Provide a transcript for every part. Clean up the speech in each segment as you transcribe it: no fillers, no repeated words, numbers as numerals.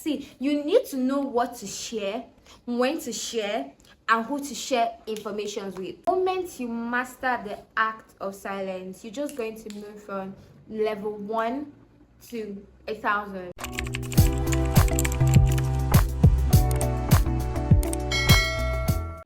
See, you need to know what to share, when to share, and who to share information with. The moment you master the act of silence, you're just going to move from level 1 to 1,000.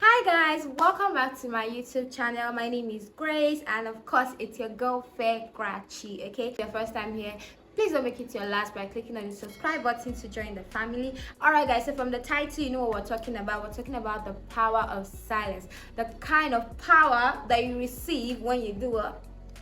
Hi guys, welcome back to my YouTube channel. My name is Grace, and of course it's your girl Fair Grachi. Okay, if your first time here, please don't make it your last by clicking on the subscribe button to join the family. Alright guys, so from the title you know what we're talking about. We're talking about the power of silence, the kind of power that you receive when you do a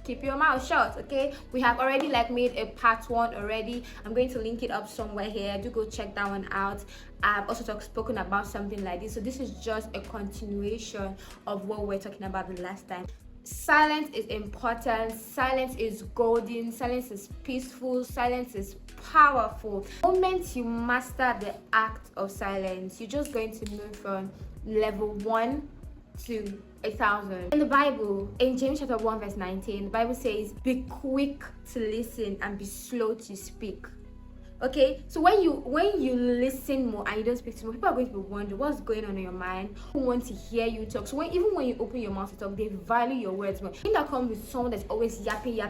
keep your mouth shut. Okay, we have already made a part 1 already. I'm going to link it up somewhere here. Do go check that one out. I've also spoken about something like this, so this is just a continuation of what we're talking about the last time. Silence is important, silence is golden, silence is peaceful, silence is powerful. The moment you master the act of silence, you're just going to move from level 1 to 1,000. In the Bible, in James chapter 1 verse 19, the Bible says, be quick to listen and be slow to speak. Okay, so when you listen more and you don't speak too much, people are going to be wondering what's going on in your mind. Who want to hear you talk? So even when you open your mouth to talk, they value your words more. When that comes with someone that's always yapping,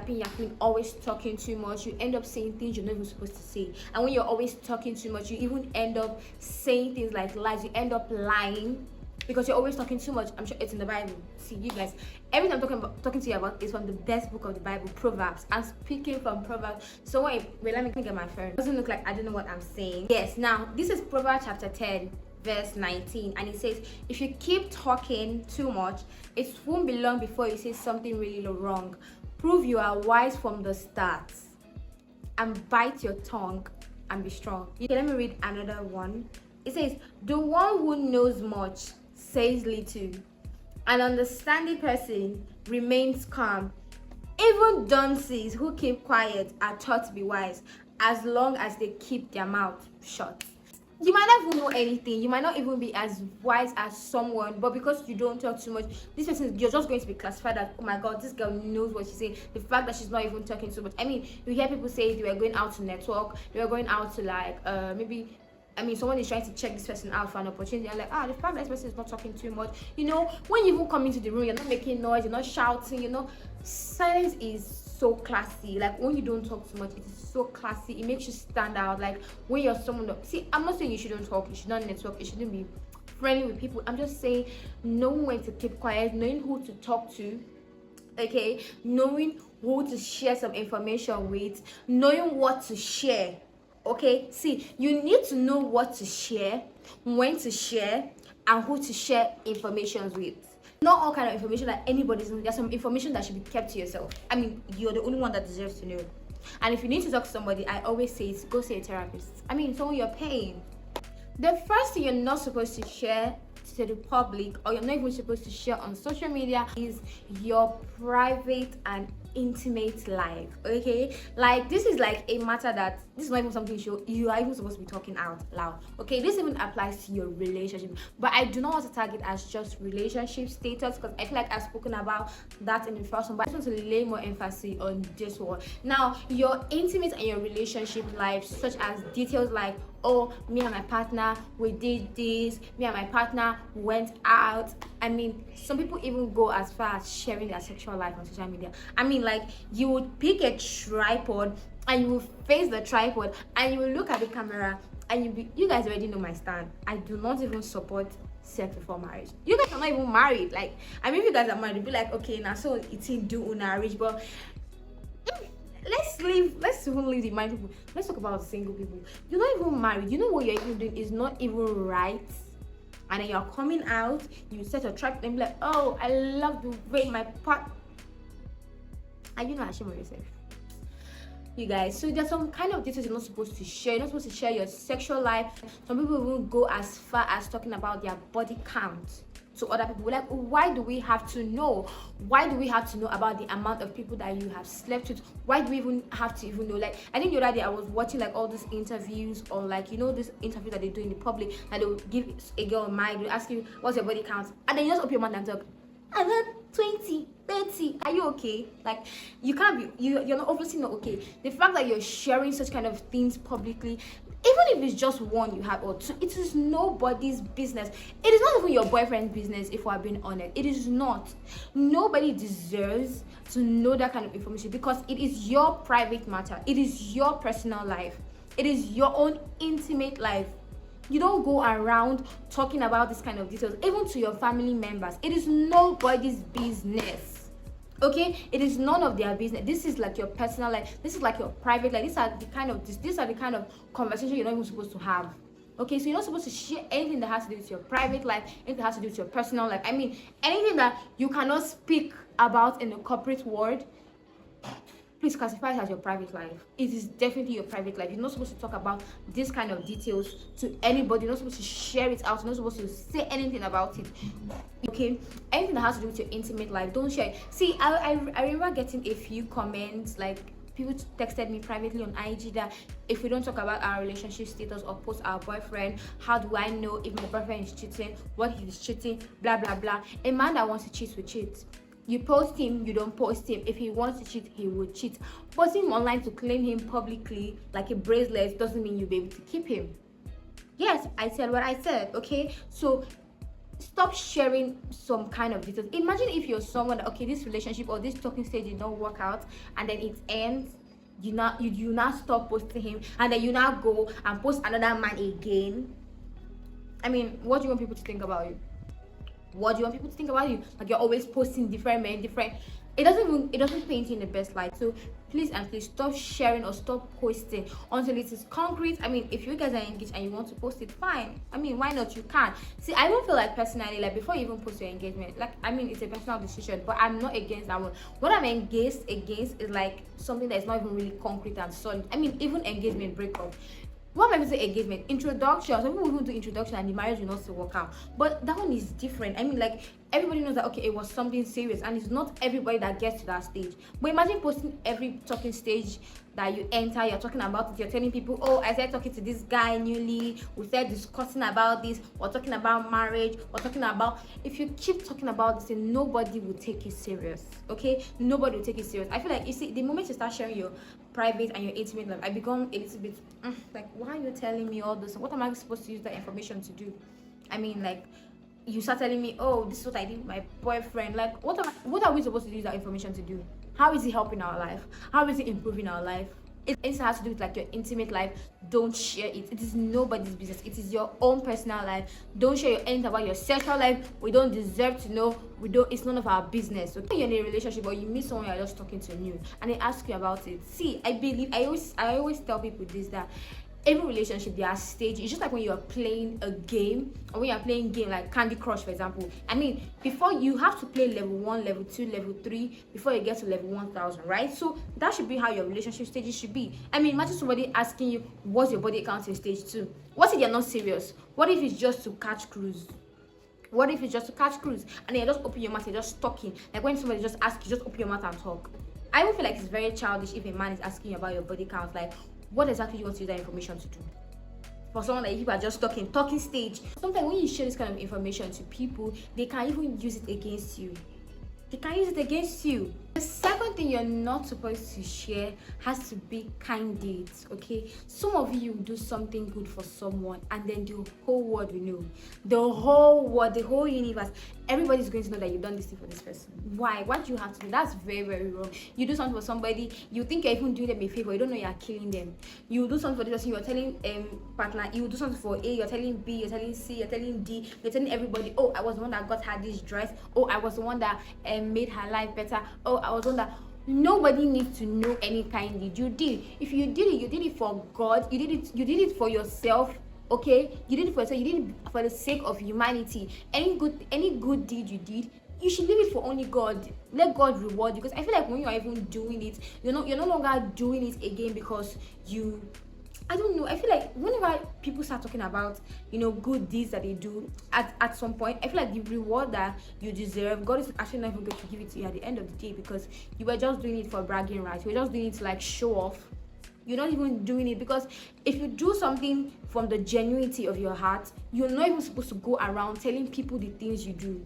always talking too much, you end up saying things you're not even supposed to say. And when you're always talking too much, you even end up saying things like lies. You end up lying because you're always talking too much. I'm sure it's in the Bible. See, you guys, everything I'm talking to you about is from the best book of the Bible, Proverbs. I'm speaking from Proverbs. So wait, let me get my phone. It doesn't look like I don't know what I'm saying. Yes, now this is Proverbs chapter 10 verse 19, and it says, if you keep talking too much, it won't be long before you say something really wrong. Prove you are wise from the start and bite your tongue and be strong. Okay, let me read another one. It says, the one who knows much says little. An understanding person remains calm. Even dunces who keep quiet are taught to be wise, as long as they keep their mouth shut. You might not even know anything, you might not even be as wise as someone, but because you don't talk too much, this person, you're just going to be classified as, oh my god, this girl knows what she's saying. The fact that she's not even talking too much. I mean, you hear people say they were going out to network, they were going out to someone is trying to check this person out for an opportunity. I'm like, the fact that this person is not talking too much. You know, when you even come into the room, you're not making noise, you're not shouting, you know. Silence is so classy. Like, when you don't talk too much, it is so classy. It makes you stand out. Like, when you're someone see, I'm not saying you shouldn't talk, you should not network, you shouldn't be friendly with people. I'm just saying, knowing when to keep quiet, knowing who to talk to, okay, knowing who to share some information with, knowing what to share. Okay, see, you need to know what to share, when to share, and who to share information with. Not all kind of information that anybody's knows. There's some information that should be kept to yourself. I mean, you're the only one that deserves to know. And if you need to talk to somebody, I always say it's go see a therapist. I mean, someone you're paying. The first thing you're not supposed to share to the public, or you're not even supposed to share on social media, is your private and intimate life. Okay, like this is like a matter that this is not even something you are even supposed to be talking out loud. Okay, this even applies to your relationship, but I do not want to tag it as just relationship status, because I feel like I've spoken about that in the first one, but I just want to lay more emphasis on this one. Now, your intimate and your relationship life, such as details like, oh, me and my partner, we did this, me and my partner went out. I mean, some people even go as far as sharing their sexual life on social media. I mean, like, you would pick a tripod and you will face the tripod and you will look at the camera and you guys already know my stand. I do not even support sex before marriage. You guys are not even married. Like, I mean, if you guys are married, you'll be like, okay, now so it's in do marriage, but let's even leave the married people. Let's talk about single people. You're not even married. You know what you're even doing is not even right. And then you're coming out, you set a trap and be like, oh, I love the way my part. And you're not ashamed of yourself. You guys, so there's some kind of details you're not supposed to share. You're not supposed to share your sexual life. Some people won't go as far as talking about their body count to other people. Like, why do we have to know? Why do we have to know about the amount of people that you have slept with? Why do we even have to even know? Like, I think the other day I was watching like all these interviews, or like, you know, this interview that they do in the public, and they will give a girl a mic, they ask you what's your body count, and then you just open your mouth and talk. And then 20, 30, are you okay? Like, you can't be, you're not, obviously not okay. The fact that you're sharing such kind of things publicly, Even if it's just one you have or two, it is nobody's business. It is not even your boyfriend's business, if we're being honest. It is not. Nobody deserves to know that kind of information because it is your private matter. It is your personal life. It is your own intimate life. You don't go around talking about this kind of details, even to your family members. It is nobody's business. Okay, it is none of their business. This is like your personal life. This is like your private life. These are the kind of conversation you're not even supposed to have. Okay, so you're not supposed to share anything that has to do with your private life, anything that has to do with your personal life. I mean, anything that you cannot speak about in the corporate world, please classify it as your private life. It is definitely your private life. You're not supposed to talk about this kind of details to anybody. You're not supposed to share it out. You're not supposed to say anything about it. Okay, anything that has to do with your intimate life, don't share it. See, I remember getting a few comments, like people texted me privately on IG that if we don't talk about our relationship status or post our boyfriend, how do I know if my boyfriend is cheating, what he is cheating, blah blah blah. A man that wants to cheat will cheat. You post him, you don't post him. If he wants to cheat, he will cheat. Posting him online to claim him publicly like a bracelet doesn't mean you'll be able to keep him. Yes, I said what I said, okay? So stop sharing some kind of details. Imagine if you're someone, okay, this relationship or this talking stage did not work out and then it ends. You now stop posting him and then you now go and post another man again. I mean, what do you want people to think about you? What do you want people to think about you? Like you're always posting different men, different. It doesn't paint you in the best light. So please and please stop sharing or stop posting until it is concrete. I mean, if you guys are engaged and you want to post it, fine. I mean, why not? You can. See, I don't feel like personally, like before you even post your engagement, like I mean, it's a personal decision, but I'm not against that one. What I'm against is like something that is not even really concrete and solid. I mean, even engagement breakup. What am I say engagement? Introduction. Some people even do introduction and the marriage will not still work out. But that one is different. I mean, like everybody knows that okay, it was something serious, and it's not everybody that gets to that stage. But imagine posting every talking stage that you enter, you're talking about it, you're telling people, oh, I started talking to this guy newly, we started discussing about this, we're talking about marriage, we're talking about if you keep talking about this, then nobody will take it serious. Okay? Nobody will take it serious. I feel like you see, the moment you start sharing your private and your intimate life, I become a little bit like, why are you telling me all this? What am I supposed to use that information to do? I mean, like you start telling me, oh, this is what I did with my boyfriend. Like, what are we supposed to use that information to do? How is it helping our life? How is it improving our life? It has to do with like your intimate life. Don't share it. It is nobody's business. It is your own personal life. Don't share anything about your sexual life. We don't deserve to know. It's none of our business. Okay, you're in a relationship or you meet someone you're just talking to new and they ask you about it. See, I always tell people this, that every relationship there are stages. It's just like when you're playing a game or when you're playing game like Candy Crush, for example. I mean, before you have to play level 1, level 2, level 3 before you get to level 1000, right? So that should be how your relationship stages should be. I mean, imagine somebody asking you, what's your body count in stage 2? What if you're not serious? What if it's just to catch cruise? What if it's just to catch cruise and then you just open your mouth, you're just talking? Like when somebody just asks you, just open your mouth and talk. I would feel like it's very childish if a man is asking you about your body count. Like, what exactly you want to use that information to do? For someone like you are just talking stage. Sometimes when you share this kind of information to people, they can even use it against you. They can use it against you. The second thing you're not supposed to share has to be kind deeds, okay? Some of you do something good for someone and then the whole world will know. The whole world, the whole universe, everybody's going to know that you've done this thing for this person. Why? What do you have to do? That's very, very wrong. You do something for somebody, you think you're even doing them a favor, you don't know you're killing them. You do something for this person, you're telling partner, you do something for A, you're telling B, you're telling C, you're telling D, you're telling everybody, oh, I was the one that got her this dress, oh, I was the one that made her life better, oh, I was one that. Nobody needs to know any kind deed you did. If you did it, you did it for God. You did it for yourself. Okay, you did it for yourself. You did it for the sake of humanity. Any good deed you did, you should leave it for only God. Let God reward you. Because I feel like when you are even doing it, you're no longer doing it again because you. I don't know. I feel like whenever people start talking about, good deeds that they do, at some point, I feel like the reward that you deserve, God is actually not even going to give it to you at the end of the day because you were just doing it for bragging rights. You were just doing it to like show off. You're not even doing it because if you do something from the genuinity of your heart, you're not even supposed to go around telling people the things you do.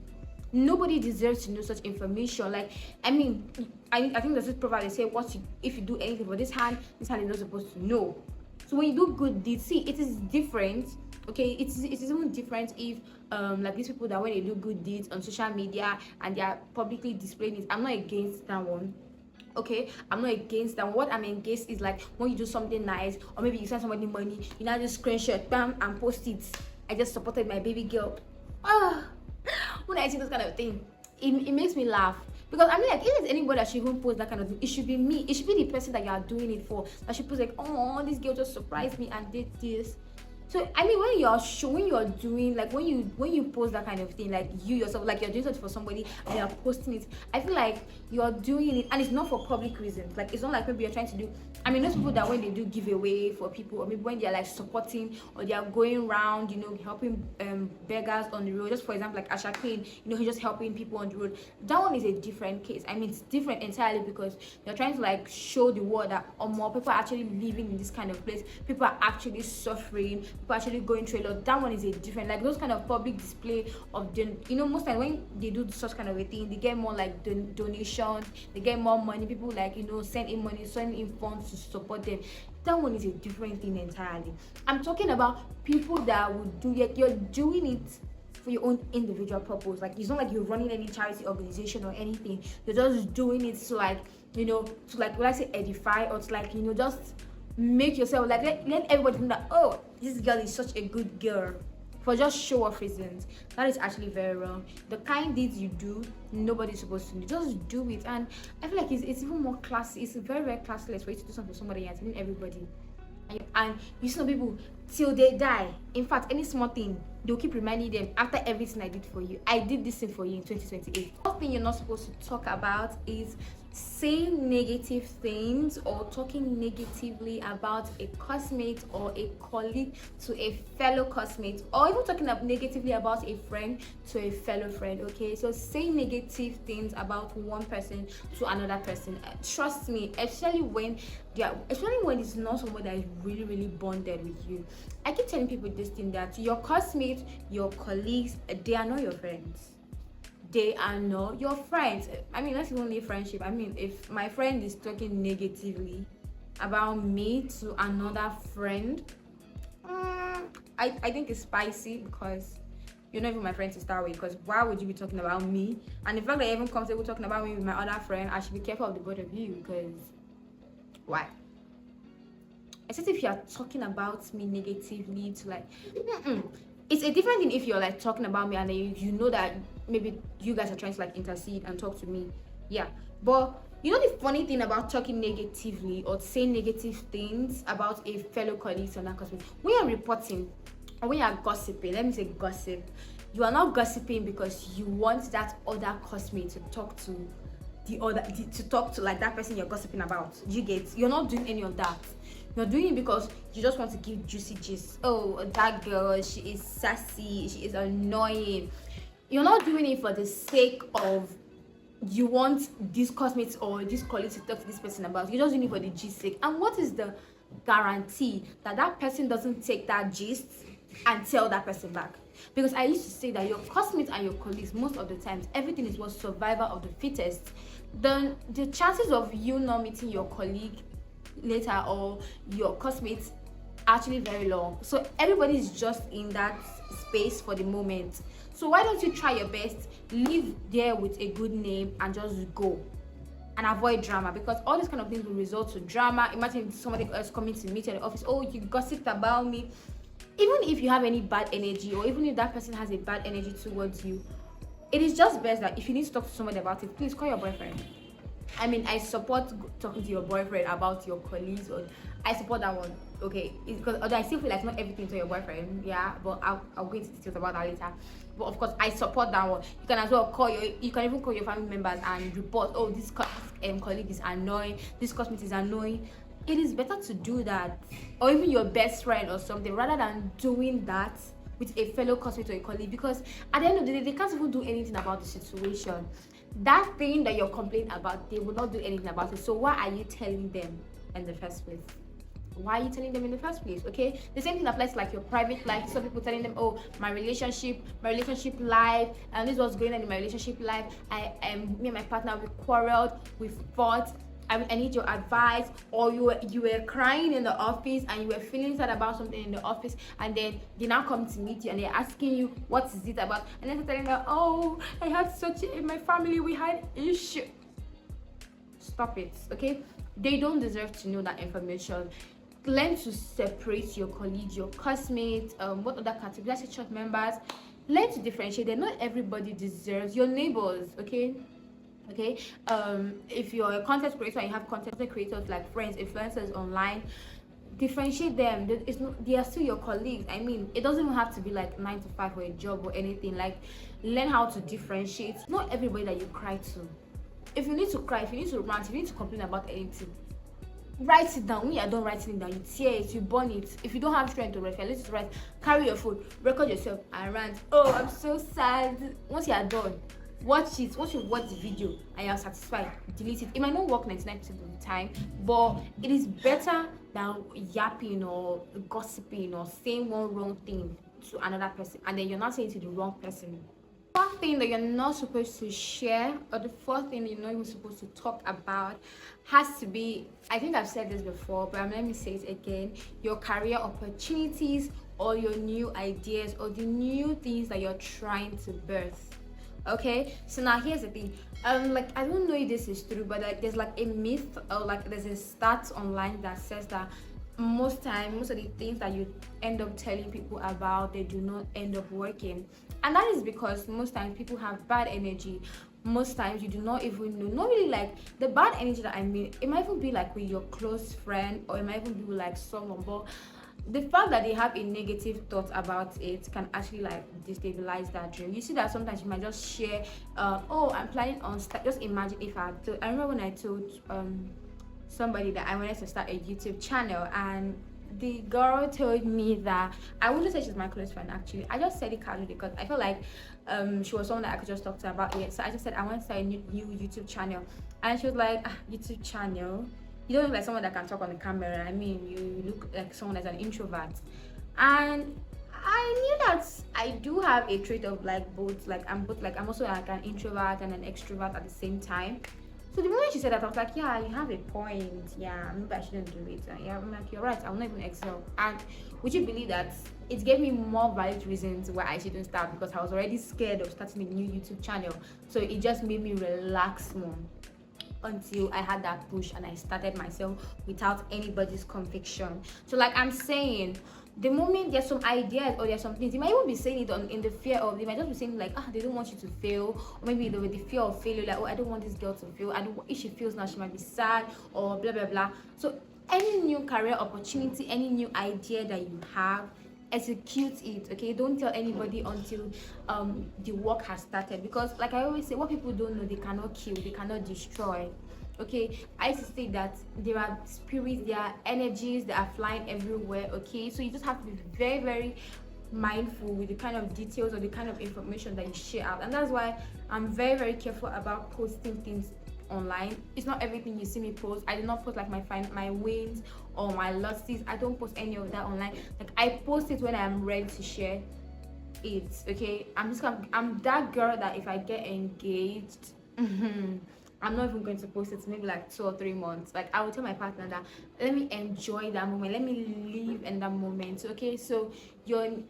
Nobody deserves to know such information. Like, I mean, I think there's this proverb they say, if you do anything for this hand is not supposed to know. So when you do good deeds, see, it is different. Okay, it is even different if like these people that when they do good deeds on social media and they are publicly displaying it. I'm not against that one. Okay, I'm not against that. What I'm against is like when you do something nice, or maybe you send somebody money, you now just screenshot, bam, and post it. I just supported my baby girl. When I see this kind of thing, it makes me laugh. Because I mean, like, if there's anybody that should even post that kind of thing, it should be me. It should be the person that you are doing it for. That should post like, oh, this girl just surprised me and did this. So I mean, when you're doing, like, when you post that kind of thing, like you yourself, like you're doing something for somebody and you're posting it, I feel like you're doing it, and it's not for public reasons. Like, it's not like maybe you're trying to do, I mean, those people that when they do giveaway for people, or maybe when they're like supporting, or they are going around, helping beggars on the road. Just for example, like Asha Queen, he's just helping people on the road. That one is a different case. I mean, it's different entirely, because you're trying to like show the world that more people are actually living in this kind of place. People are actually suffering. People actually going through a lot. That one is a different, like those kind of public display of most times when they do such kind of a thing, they get more like donations, they get more money. People like send in money, send in funds to support them. That one is a different thing entirely. I'm talking about people that would do it. You're doing it for your own individual purpose. Like, it's not like you're running any charity organization or anything. You're just doing it to like will I say edify, or to like just make yourself like let everybody know that, oh, this girl is such a good girl, for just show off reasons. That is actually very wrong. The kind deeds you do, nobody's supposed to do. Just do it. And I feel like it's even more classy. It's very, very classless for you to do something for somebody and telling everybody. And you see some people till they die. In fact, any small thing, they'll keep reminding them, after everything I did for you, I did this thing for you in 2028. One thing you're not supposed to talk about is saying negative things or talking negatively about a classmate or a colleague to a fellow classmate, or even talking negatively about a friend to a fellow friend. Okay, so saying negative things about one person to another person, trust me, especially when it's not someone that is really, really bonded with you. I keep telling people this thing, that your classmates, your colleagues, they are not your friends. They are not your friends. I mean, that's only friendship. I mean, if my friend is talking negatively about me to another friend, I think it's spicy, because you're not even my friend to start with. Because why would you be talking about me? And the fact that you're even comfortable talking about me with my other friend, I should be careful of the both of you. Because why? Except if you are talking about me negatively to like, it's a different thing if you're like talking about me and you know that maybe you guys are trying to like intercede and talk to me. Yeah, but the funny thing about talking negatively or saying negative things about a fellow colleague or not, when you're reporting or when you're gossiping, let me say gossip, you are not gossiping because you want that other classmate to talk to like that person you're gossiping about. You're not doing any of that. You're doing it because you just want to give juicy gist. Oh, that girl, she is sassy, she is annoying. You're not doing it for the sake of you want these classmates or these colleagues to talk to this person about. You're just doing it for the gist sake. And what is the guarantee that that person doesn't take that gist and tell that person back? Because I used to say that your classmates and your colleagues, most of the times, everything is what survival of the fittest. Then the chances of you not meeting your colleague later or your classmates actually very long. So everybody is just in that space for the moment. So why don't you try your best, live there with a good name, and just go and avoid drama? Because all these kind of things will result to drama. Imagine somebody else coming to meet you in the office, oh, you gossiped about me. Even if you have any bad energy, or even if that person has a bad energy towards you, it is just best that if you need to talk to somebody about it, please call your boyfriend. I mean, I support talking to your boyfriend about your colleagues, or I support that one, okay? Because although I still feel like not everything to your boyfriend, yeah, but I'll go into details about that later. But of course, I support that one. You can as well you can even call your family members and report, oh, this colleague is annoying, this classmate is annoying. It is better to do that, or even your best friend or something, rather than doing that with a fellow classmate or a colleague, because at the end of the day, they can't even do anything about the situation. That thing that you're complaining about, they will not do anything about it. So why are you telling them in the first place? Why are you telling them in the first place? Okay, the same thing applies to like your private life. Some people telling them, oh, my relationship life, and this was going on in my relationship life. Me and my partner, we quarreled, we fought. I need your advice, or you were crying in the office and you were feeling sad about something in the office, and then they now come to meet you and they're asking you what is it about, and then they're telling you, oh, I had such in my family, we had issue. Stop it, okay? They don't deserve to know that information. Learn to separate your colleagues, your classmates, what other categories, church members. Learn to differentiate them. Not everybody deserves your neighbors, okay? If you're a content creator and you have content creators like friends, influencers online, differentiate them. They are still your colleagues. I mean, it doesn't even have to be like 9 to 5 or a job or anything. Like, learn how to differentiate. Not everybody that you cry to. If you need to cry, if you need to rant, if you need to complain about anything, write it down. When you are done writing it down, you tear it, you burn it. If you don't have strength to write, let's write, carry your phone, record yourself and rant. Oh, I'm so sad. Once you are done, watch it. Once you watch the video and you are satisfied, delete it. It might not work 99% of the time, but it is better than yapping or gossiping or saying one wrong thing to another person, and then you're not saying it to the wrong person. Fourth thing that you're not supposed to share, or the fourth thing you're not even supposed to talk about, has to be, I think I've said this before, but let me say it again, your career opportunities, or your new ideas, or the new things that you're trying to birth. Okay, so now here's the thing. Like, I don't know if this is true, but like, there's like a myth, or like there's a stat online that says that most of the things that you end up telling people about, they do not end up working. And that is because most times people have bad energy. Most times you do not even know, not really like the bad energy that I mean, it might even be like with your close friend, or it might even be with like someone, but the fact that they have a negative thought about it can actually like destabilize that dream. You see that sometimes you might just share, oh, I'm planning on just imagine if I remember when I told somebody that I wanted to start a YouTube channel, and the girl told me that, I wouldn't say she's my close friend actually, I just said it casually because I felt like she was someone that I could just talk to about it. So I just said I want to start a new YouTube channel, and she was like, YouTube channel? You don't look like someone that can talk on the camera. I mean, you look like someone that's an introvert. And I knew that I do have a trait of like both, like I'm also like an introvert and an extrovert at the same time. So the moment she said that, I was like, yeah, you have a point. Yeah, maybe I shouldn't do it. Yeah, I'm like, you're right, I will not even excel. And would you believe that it gave me more valid reasons why I shouldn't start, because I was already scared of starting a new YouTube channel. So it just made me relax more, until I had that push and I started myself without anybody's conviction. So like I'm saying, the moment there's some ideas or there's some things, you might even be saying it in the fear of, they might just be saying like, they don't want you to fail, or maybe with the fear of failure, like, oh, I don't want this girl to fail, if she feels now she might be sad, or blah blah blah. So any new career opportunity, any new idea that you have, execute it, okay? Don't tell anybody until the work has started, because like I always say, what people don't know, they cannot kill, they cannot destroy. Okay, I used to say that there are spirits, there are energies that are flying everywhere. Okay, so you just have to be very, very mindful with the kind of details or the kind of information that you share out. And that's why I'm very, very careful about posting things online. It's not everything you see me post. I do not post like my wins or my losses. I don't post any of that online. Like, I post it when I'm ready to share it. Okay, I'm that girl that if I get engaged, I'm not even going to post it maybe like 2 or 3 months. Like, I will tell my partner that let me enjoy that moment, let me live in that moment. Okay, so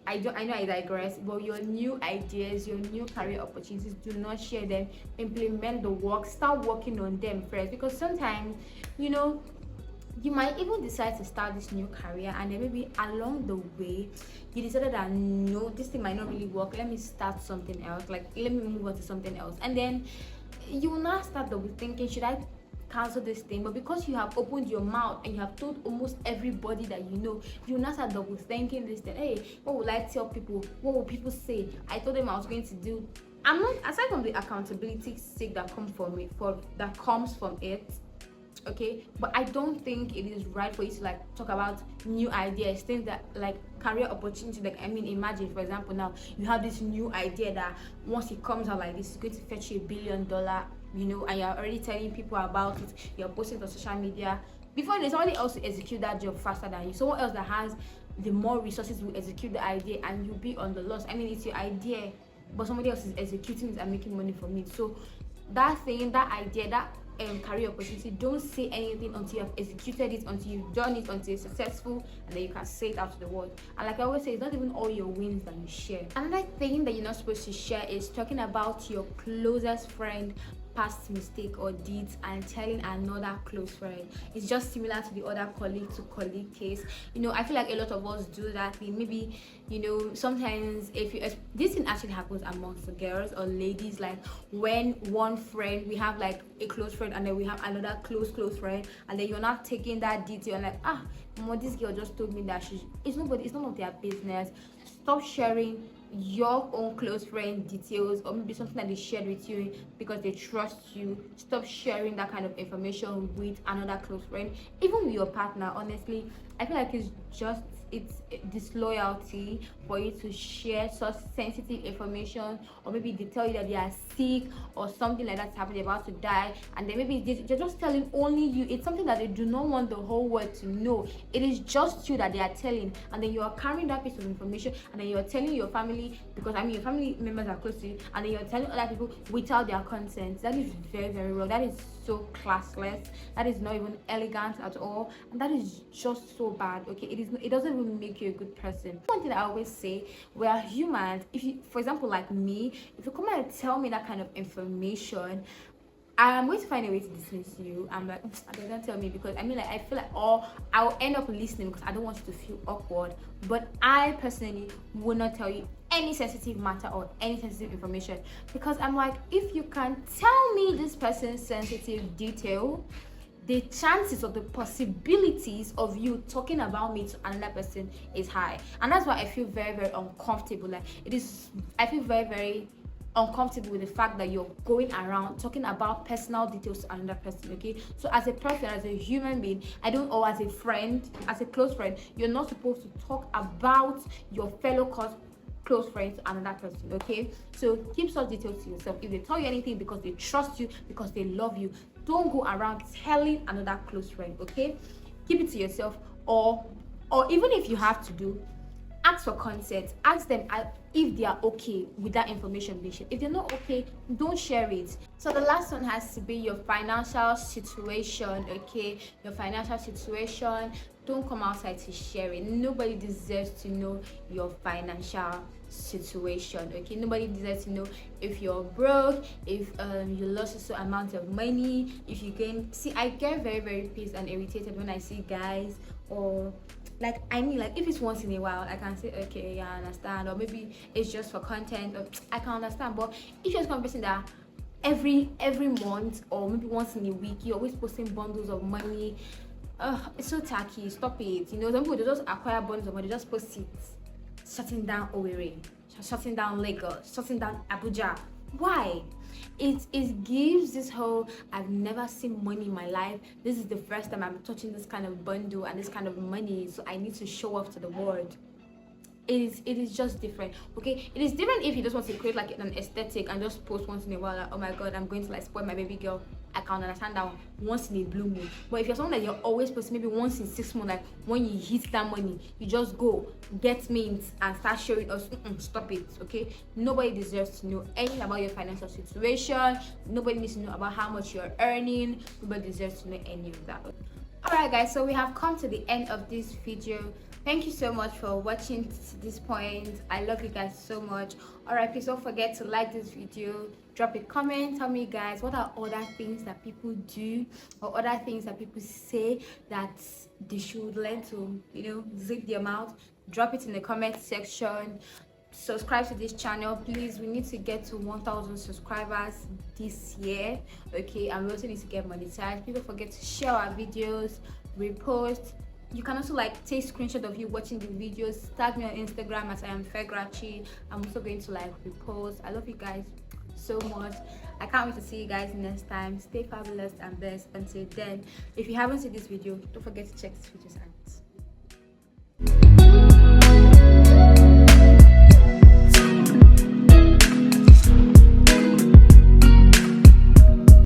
I know I digress, but your new ideas, your new career opportunities, do not share them. Implement the work, start working on them first, because sometimes, you know, you might even decide to start this new career, and then maybe along the way you decided that no, this thing might not really work, let me start something else, like let me move on to something else. And then you will not start double thinking, should I cancel this thing? But because you have opened your mouth and you have told almost everybody that you know, you will not start double thinking this thing. Hey, what will I tell people? What will people say? I told them I was going to do. I'm not, aside from the accountability sake that comes from it, okay, but I don't think it is right for you to like talk about new ideas, things that like career opportunity. Like, I mean, imagine for example, now you have this new idea that once it comes out like this, it's going to fetch you $1 billion, you know, and you're already telling people about it, you're posting on social media. Before there's somebody else to execute that job faster than you, someone else that has the more resources will execute the idea, and you'll be on the loss. I mean, it's your idea, but somebody else is executing it and making money from it. So that thing, that idea, that career opportunity, don't say anything until you have executed it, until you've done it, until you're successful, and then you can say it out to the world. And like I always say, it's not even all your wins that you share. Another thing that you're not supposed to share is talking about your closest friend past mistake or deeds and telling another close friend. It's just similar to the other colleague to colleague case. I feel like a lot of us do that. Maybe sometimes if this thing actually happens amongst the girls or ladies, like when one friend, we have like a close friend and then we have another close friend, and then you're not taking that detail and like, this girl just told me that it's none of their business. Stop sharing your own close friend details, or maybe something that they shared with you because they trust you. Stop sharing that kind of information with another close friend, even with your partner. Honestly, I feel like it's disloyalty for you to share such sensitive information, or maybe they tell you that they are sick or something like that's happening, they're about to die, and then maybe they're just telling only you. It's something that they do not want the whole world to know. It is just you that they are telling, and then you are carrying that piece of information, and then you're telling your family, because your family members are close to you, and then you're telling other people without their consent. That is very, very wrong. That is so classless. That is not even elegant at all, and that is just so bad. Okay, it doesn't even make you a good person. One thing I always say, we are humans. If you, for example, like me, if you come and tell me that kind of information, I'm going to find a way to dismiss you. I'm like, don't tell me, because I feel like, I'll end up listening because I don't want you to feel awkward. But I personally will not tell you any sensitive matter or any sensitive information, because I'm like, if you can tell me this person's sensitive detail, the chances or the possibilities of you talking about me to another person is high. And that's why I feel very, very uncomfortable. I feel very, very uncomfortable with the fact that you're going around talking about personal details to another person. Okay, so as a person, as a human being, or as a friend, as a close friend, you're not supposed to talk about your fellow close friends to another person. Okay, so keep such details to yourself. If they tell you anything because they trust you, because they love you, don't go around telling another close friend. Okay, keep it to yourself, or even if you have to ask for consent. Ask them if they are okay with that information being shared. If they're not okay, don't share it. So the last one has to be your financial situation. Okay, your financial situation. Don't come outside to share it. Nobody deserves to know your financial situation. Okay, nobody deserves to know if you're broke, if you lost a certain amount of money, if you gain. See, I get very, very pissed and irritated when I see guys, or like if it's once in a while, I can say, okay, yeah, I understand, or maybe it's just for content, or I can understand. But if you're a person that every month or maybe once in a week you're always posting bundles of money, it's so tacky. Stop it. Some people, they just acquire bundles of money, they just post it, shutting down Owerri, shutting down Lagos, shutting down Abuja. Why? It gives this whole, I've never seen money in my life, this is the first time I'm touching this kind of bundle and this kind of money, so I need to show off to the world. It is just different. Okay, it is different if you just want to create like an aesthetic and just post once in a while, like, oh my god, I'm going to like spoil my baby girl. I can understand that one, once in a blue moon. But if you're someone that you're always posting, maybe once in 6 months, like when you hit that money, you just go get mint and start showing us. Stop it. Okay, nobody deserves to know anything about your financial situation. Nobody needs to know about how much you're earning. Nobody deserves to know any of that. Alright guys, so we have come to the end of this video. Thank you so much for watching to this point. I love you guys so much. Alright, please don't forget to like this video, drop a comment, tell me guys what are other things that people do or other things that people say that they should learn to zip their mouth. Drop it in the comment section. Subscribe to this channel, please. We need to get to 1,000 subscribers this year. Okay, and we also need to get monetized. People forget to share our videos, repost. You can also like take screenshot of you watching the videos, tag me on Instagram as I am Fegrachi. I'm also going to like repost. I love you guys so much. I can't wait to see you guys next time. Stay fabulous and blessed. Until then, if you haven't seen this video, don't forget to check this video out.